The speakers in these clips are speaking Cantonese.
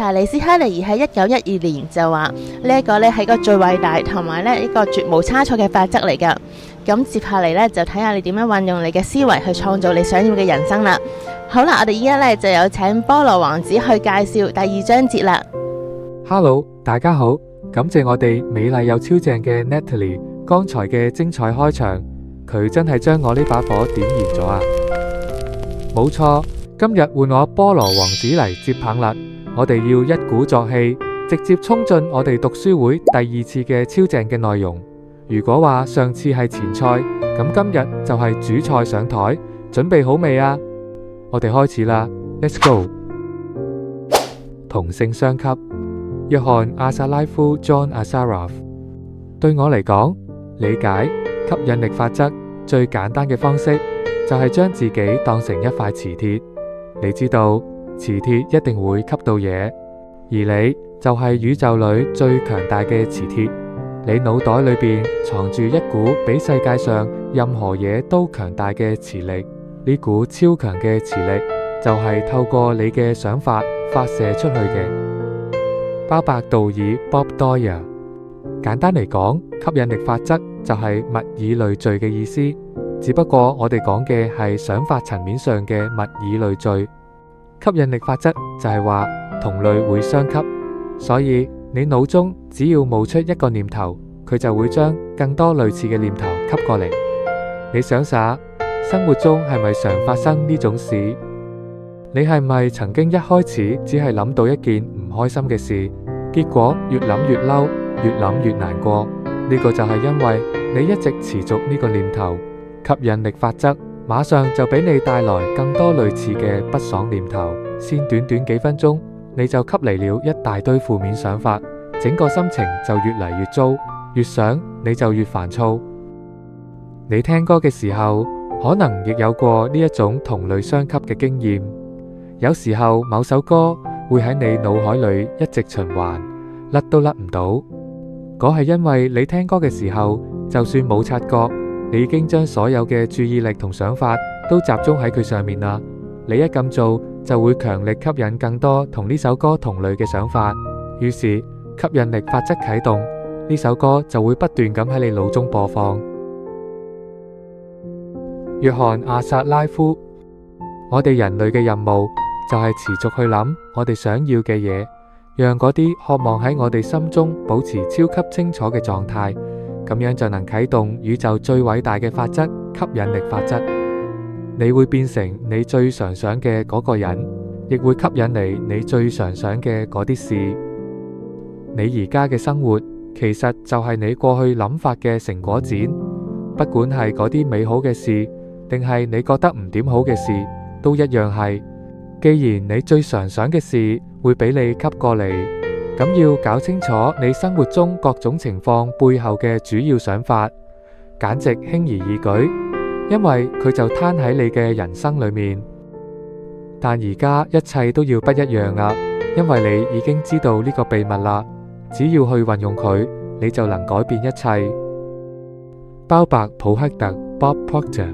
查理斯克尼爾喺1912年就話呢一個呢係個最偉大同埋呢一個絕無差錯嘅法則嚟㗎。咁接下嚟呢，就睇下你點樣運用你嘅思維去創造你想要嘅人生啦。好啦，我哋依家呢就有請菠蘿王子去介紹第2章節啦。Hello， 大家好，感謝我哋美麗又超正嘅 Natalie 剛才嘅精彩開場，佢真係將我呢把火點燃咗啊！冇錯，今日換我菠蘿王子嚟接棒啦，我哋要一鼓作氣，直接衝進我哋讀書會第2次嘅超正嘅內容。如果話上次係前菜，咁今日就係主菜上台，準備好未啊？我哋開始啦 ，Let's go！ 同性相吸，約翰阿薩拉夫 John Assaraf。對我嚟講，理解吸引力法則最簡單嘅方式就係將自己當成一塊磁鐵。你知道磁鐵一定會吸到嘢，而你就係宇宙裏最強大嘅磁鐵。你腦袋裏邊藏住一股比世界上任何嘢都強大嘅磁力，呢股超強嘅磁力就係透過你嘅想法發射出去嘅。鮑伯道爾 Bob Doyer。簡單嚟講，吸引力法則就係物以類聚嘅意思，只不過我哋講嘅係想法層面上嘅物以類聚。吸引力法則就係話同類會相吸，所以你腦中只要冒出一個念頭，佢就會將更多類似嘅念頭吸過嚟。你想下，生活中係咪常發生呢種事？你係咪曾經一開始只係諗到一件唔開心嘅事，結果越諗越嬲，越諗越難過？呢個就係因為你一直持續呢個念頭，吸引力法則馬上就俾你帶來更多類似嘅不爽念頭，先短短幾分鐘，你就吸嚟了一大堆負面想法，整個心情就越嚟越糟，越想你就越煩躁。你聽歌嘅時候，可能亦有過呢一種同類相吸嘅經驗。有時候某首歌會喺你腦海裏一直循環，甩都甩唔到。嗰係因為你聽歌嘅時候，就算冇察覺，你已經將所有嘅注意力同想法都集中喺佢上面啦。你一咁做，就會強力吸引更多同呢首歌同類嘅想法，於是吸引力法則啟動，呢首歌就會不斷咁喺你腦中播放。約翰阿薩拉夫。我哋人類嘅任務就係持續去諗我哋想要嘅嘢，讓嗰啲渴望喺我哋心中保持超級清楚嘅狀態，咁樣就能啟動宇宙最偉大嘅法則——吸引力法則。你會變成你最常想嘅嗰個人，亦會吸引嚟你最常想嘅嗰啲事。你而家嘅生活其實就係你過去諗法嘅成果展，不管係嗰啲美好嘅事，定係你覺得唔點好嘅事，都一樣係。既然你最常想嘅事會俾你吸過嚟，咁要搞清楚你生活中各種情況背後嘅主要想法，簡直輕而易舉，因為佢就攤喺你嘅人生裏面。但而家一切都要不一樣啦，因為你已經知道呢個秘密啦，只要去運用佢，你就能改變一切。鮑伯普克特 Bob Proctor。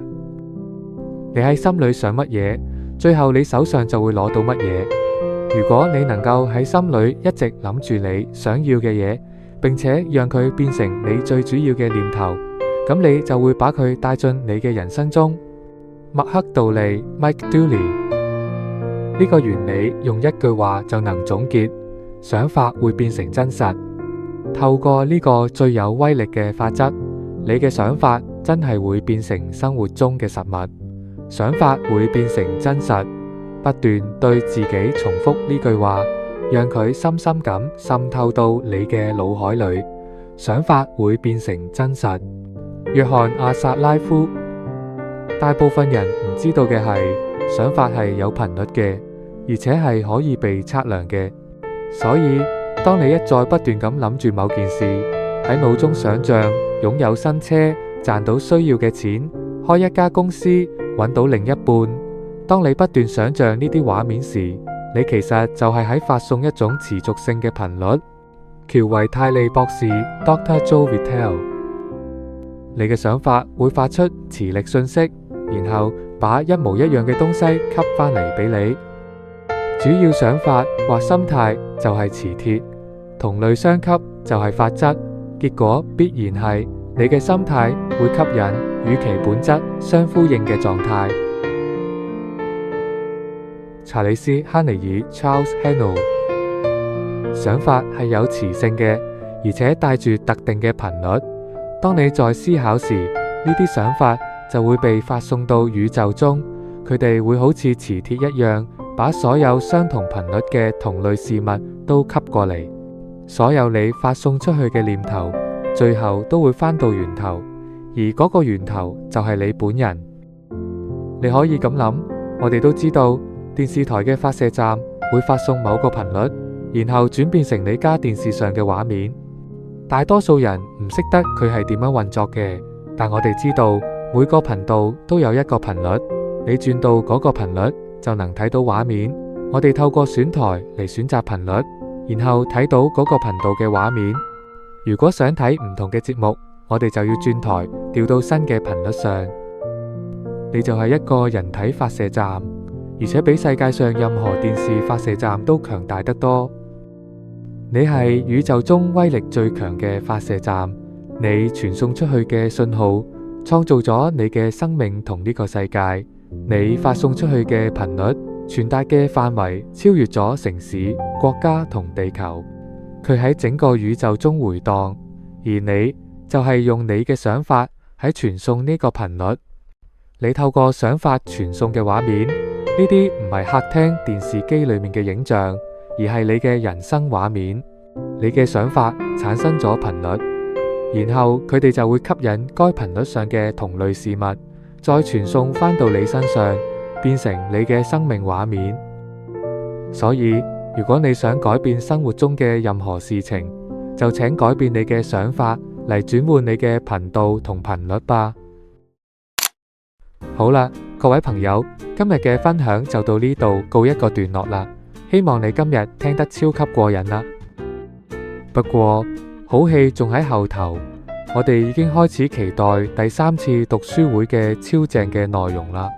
你喺心裏想乜嘢，最後你手上就會攞到乜嘢。如果你能夠喺心裏一直諗住你想要嘅嘢，並且讓佢變成你最主要嘅念頭，咁你就會把佢帶進你嘅人生中。麥克道利 Mike Dooley。呢個原理用一句話就能總結：想法會變成真實。透過呢個最有威力嘅法則，你嘅想法真係會變成生活中嘅實物。想法會變成真實，不斷對自己重複呢句話，讓佢深深咁滲透到你嘅腦海裏。想法會變成真實。約翰阿薩拉夫。大部分人唔知道嘅係，想法係有頻率嘅，而且係可以被測量嘅。所以當你一再不斷咁諗住某件事，喺腦中想象擁有新車，賺到需要嘅錢，開一家公司，揾到另一半。當你不斷想象呢啲畫面時，你其實就係喺發送一種持續性嘅頻率。喬維泰利博士 Dr. Joe Vitale。 你嘅想法會發出磁力訊息，然後把一模一樣嘅東西吸翻嚟俾你。主要想法或心態就係磁鐵，同類相吸就係法則，結果必然係你嘅心態會吸引與其本質相呼應嘅狀態。查理斯·哈尼爾 （Charles Haanel） 想法係有磁性嘅，而且帶住特定嘅頻率。當你在思考時，呢啲想法就會被發送到宇宙中，佢哋會好似磁鐵一樣，把所有相同頻率嘅同類事物都吸過嚟。所有你發送出去嘅念頭，最後都會返到源頭，而嗰個源頭就係你本人。你可以咁諗，我哋都知道電視台嘅發射站會發送某個頻率，然後轉變成你家電視上嘅畫面。大多數人唔識得佢係點樣運作嘅，但我哋知道每個頻道都有一個頻率，你轉到嗰個頻率就能睇到畫面。我哋透過選台嚟選擇頻率，然後睇到嗰個頻道嘅畫面。如果想睇唔同嘅節目，我哋就要轉台調到新嘅頻率上。你就係一個人體發射站，而且比世界上任何電視發射站都強大得多。你係宇宙中威力最強嘅發射站，你傳送出去嘅信號創造咗你嘅生命同呢個世界。你發送出去嘅頻率傳達嘅範圍超越咗城市、國家同地球，佢喺整個宇宙中回盪，而你就係用你嘅想法喺傳送呢個頻率。你透過想法傳送嘅畫面，呢啲唔係客廳電視機裏面嘅影像，而係你嘅人生畫面。你嘅想法產生咗頻率，然後佢哋就會吸引該頻率上嘅同類事物，再傳送返到你身上，變成你嘅生命畫面。所以，如果你想改變生活中嘅任何事情，就請改變你嘅想法嚟轉換你嘅頻道同頻率吧。好啦，各位朋友，今日嘅分享就到呢度告一個段落啦。希望你今日聽得超級過癮啦。不過好戲仲喺後頭，我哋已經開始期待第3次讀書會嘅超正嘅內容啦。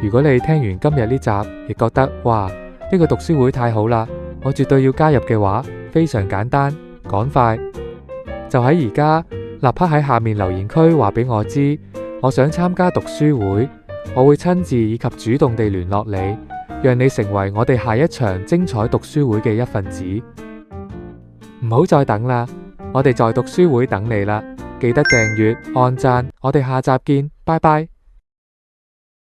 如果你聽完今日呢集，亦覺得哇，呢個讀書會太好啦，我絕對要加入嘅話，非常簡單，趕快就喺而家立刻喺下面留言區話俾我知，我想參加讀書會，我會親自以及主動地聯絡你，讓你成為我哋下一場精彩讀書會嘅一份子。唔好再等啦，我哋在讀書會等你啦，記得訂閱、按讚，我哋下集見，拜拜。